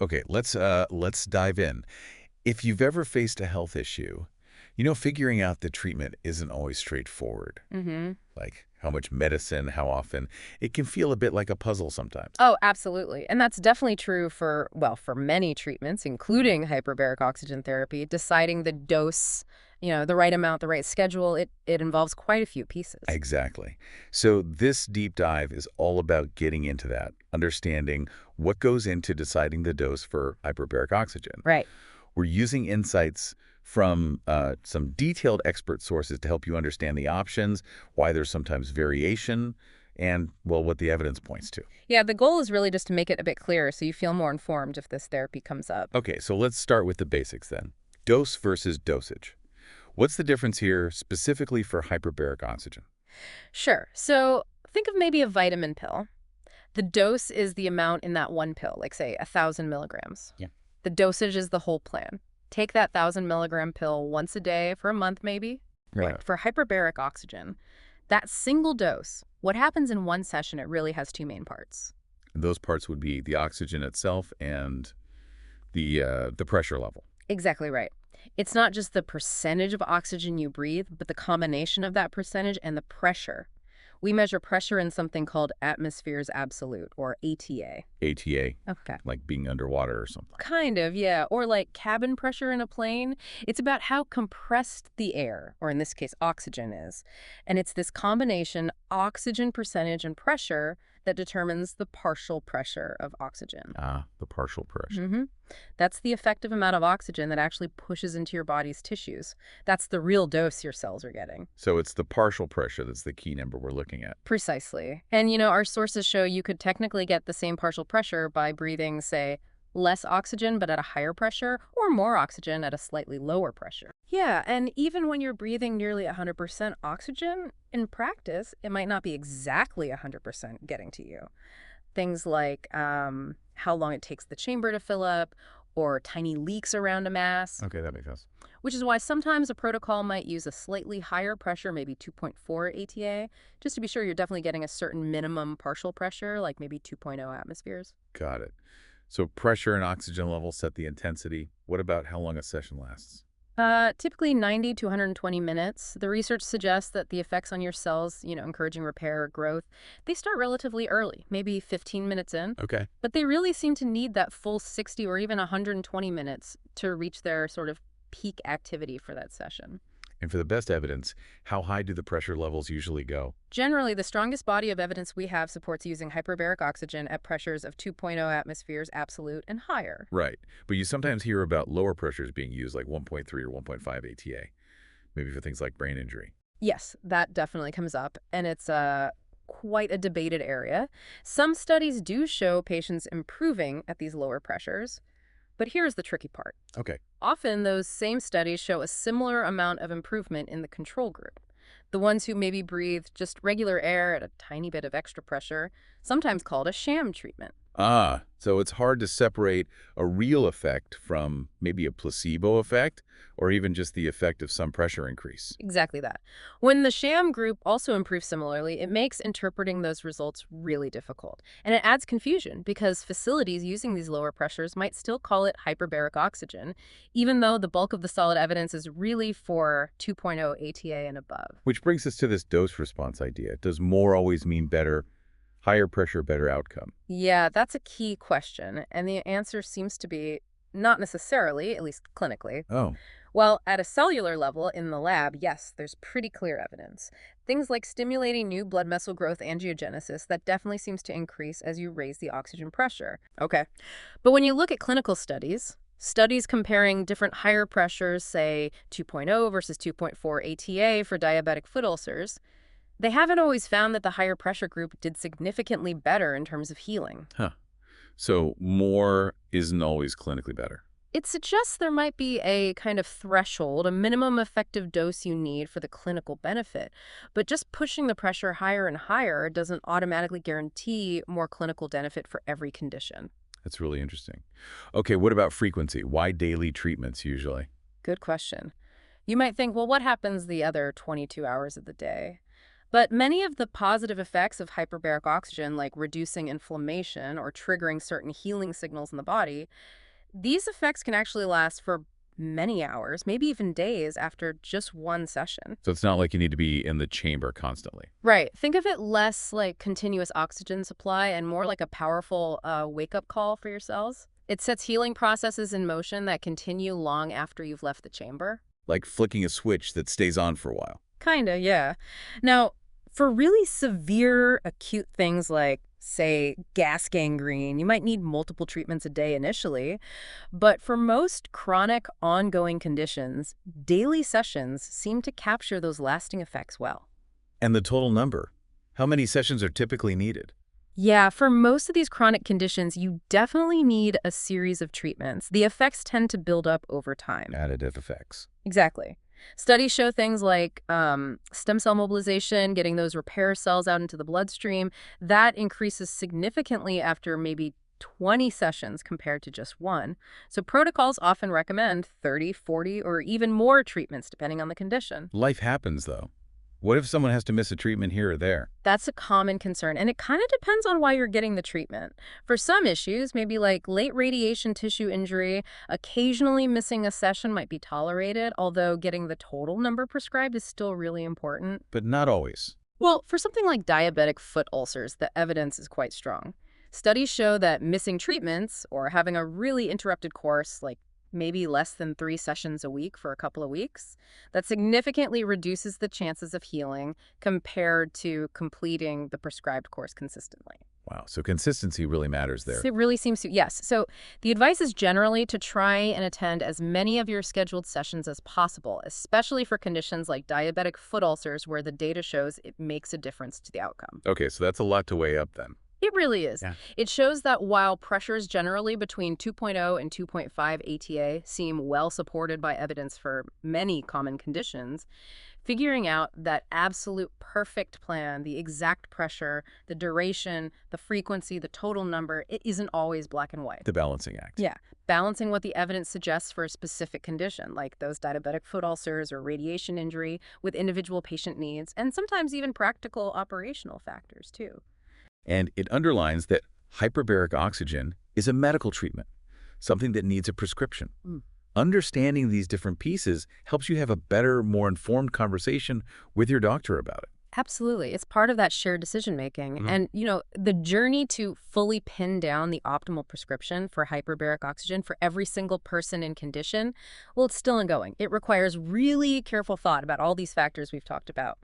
Okay, let's dive in. If you've ever faced a health issue, figuring out the treatment isn't always straightforward. Mm-hmm. Like how much medicine, how often. It can feel a bit like a puzzle sometimes. Oh, absolutely. And that's definitely true for, well, for many treatments, including hyperbaric oxygen therapy. Deciding the dose, the right amount, the right schedule, it involves quite a few pieces. Exactly. So this deep dive is all about getting into that, understanding what goes into deciding the dose for hyperbaric oxygen. Right. We're using insights from some detailed expert sources to help you understand the options, why there's sometimes variation, and, well, what the evidence points to. Yeah, the goal is really just to make it a bit clearer so you feel more informed if this therapy comes up. Okay, so let's start with the basics then. Dose versus dosage. What's the difference here specifically for hyperbaric oxygen? Sure. So think of maybe a vitamin pill. The dose is the amount in that one pill, like say 1,000 milligrams. Yeah. The dosage is the whole plan. Take that 1,000 milligram pill once a day for a month maybe. Right. For hyperbaric oxygen, that single dose, what happens in one session, it really has two main parts. Those parts would be the oxygen itself and the pressure level. Exactly right. It's not just the percentage of oxygen you breathe, but the combination of that percentage and the pressure. We measure pressure in something called atmospheres absolute, or ATA. ATA, Okay. like being underwater or something. Kind of, yeah. Or like cabin pressure in a plane. It's about how compressed the air, or in this case, oxygen is. And it's this combination, oxygen percentage and pressure, that determines the partial pressure of oxygen. Ah, the partial pressure. Mm-hmm. That's the effective amount of oxygen that actually pushes into your body's tissues. That's the real dose your cells are getting. So it's the partial pressure that's the key number we're looking at. Precisely. And, our sources show you could technically get the same partial pressure by breathing, say, less oxygen but at a higher pressure, or more oxygen at a slightly lower pressure. Yeah, and even when you're breathing nearly 100% oxygen, in practice, it might not be exactly 100% getting to you. Things like how long it takes the chamber to fill up, or tiny leaks around a mass, Okay, that makes sense. which is why sometimes a protocol might use a slightly higher pressure, maybe 2.4 ATA, just to be sure you're definitely getting a certain minimum partial pressure, like maybe 2.0 atmospheres. Got it. So pressure and oxygen levels set the intensity. What about how long a session lasts? Typically 90 to 120 minutes. The research suggests that the effects on your cells, encouraging repair or growth, they start relatively early, maybe 15 minutes in. Okay. But they really seem to need that full 60 or even 120 minutes to reach their sort of peak activity for that session. And for the best evidence, how high do the pressure levels usually go? Generally, the strongest body of evidence we have supports using hyperbaric oxygen at pressures of 2.0 atmospheres absolute and higher. Right. But you sometimes hear about lower pressures being used, like 1.3 or 1.5 ATA, maybe for things like brain injury. Yes, that definitely comes up, and it's quite a debated area. Some studies do show patients improving at these lower pressures, but here's the tricky part. Okay. Often, those same studies show a similar amount of improvement in the control group. The ones who maybe breathe just regular air at a tiny bit of extra pressure, sometimes called a sham treatment. Ah, so it's hard to separate a real effect from maybe a placebo effect or even just the effect of some pressure increase. Exactly that. When the sham group also improves similarly, it makes interpreting those results really difficult. And it adds confusion because facilities using these lower pressures might still call it hyperbaric oxygen, even though the bulk of the solid evidence is really for 2.0 ATA and above. Which brings us to this dose response idea. Does more always mean better? Higher pressure, better outcome? Yeah, that's a key question. And the answer seems to be not necessarily, at least clinically. Oh, Well, at a cellular level in the lab, yes, there's pretty clear evidence. Things like stimulating new blood vessel growth angiogenesis, that definitely seems to increase as you raise the oxygen pressure. Okay. But when you look at clinical studies, studies comparing different higher pressures, say 2.0 versus 2.4 ATA for diabetic foot ulcers, they haven't always found that the higher pressure group did significantly better in terms of healing. huh. So more isn't always clinically better. It suggests there might be a kind of threshold, a minimum effective dose you need for the clinical benefit. But just pushing the pressure higher and higher doesn't automatically guarantee more clinical benefit for every condition. That's really interesting. Okay, what about frequency? Why daily treatments usually? Good question. You might think, well, what happens the other 22 hours of the day? But many of the positive effects of hyperbaric oxygen, like reducing inflammation or triggering certain healing signals in the body, these effects can actually last for many hours, maybe even days after just one session. So it's not like you need to be in the chamber constantly. Right. Think of it less like continuous oxygen supply and more like a powerful wake-up call for your cells. It sets healing processes in motion that continue long after you've left the chamber. Like flicking a switch that stays on for a while. Kinda, yeah. Now, for really severe acute things like, say, gas gangrene, you might need multiple treatments a day initially. But for most chronic, ongoing conditions, daily sessions seem to capture those lasting effects well. And the total number. How many sessions are typically needed? Yeah, for most of these chronic conditions, you definitely need a series of treatments. The effects tend to build up over time. Additive effects. Exactly. Studies show things like stem cell mobilization, getting those repair cells out into the bloodstream. That increases significantly after maybe 20 sessions compared to just one. So protocols often recommend 30, 40, or even more treatments depending on the condition. Life happens, though. What if someone has to miss a treatment here or there? That's a common concern, and it kind of depends on why you're getting the treatment. For some issues, maybe like late radiation tissue injury, occasionally missing a session might be tolerated, although getting the total number prescribed is still really important. But not always. Well, for something like diabetic foot ulcers, the evidence is quite strong. Studies show that missing treatments or having a really interrupted course, like maybe less than 3 sessions a week for a couple of weeks, that significantly reduces the chances of healing compared to completing the prescribed course consistently. Wow, so consistency really matters there. It really seems to, yes. So the advice is generally to try and attend as many of your scheduled sessions as possible, especially for conditions like diabetic foot ulcers where the data shows it makes a difference to the outcome. Okay, so that's a lot to weigh up then. It really is. Yeah. It shows that while pressures generally between 2.0 and 2.5 ATA seem well supported by evidence for many common conditions, figuring out that absolute perfect plan, the exact pressure, the duration, the frequency, the total number, it isn't always black and white. The balancing act. Yeah, balancing what the evidence suggests for a specific condition, like those diabetic foot ulcers or radiation injury, with individual patient needs, and sometimes even practical operational factors, too. And it underlines that hyperbaric oxygen is a medical treatment, something that needs a prescription. Understanding these different pieces helps you have a better, more informed conversation with your doctor about it. Absolutely. It's part of that shared decision-making. And, the journey to fully pin down the optimal prescription for hyperbaric oxygen for every single person and condition, well, it's still ongoing. It requires really careful thought about all these factors we've talked about.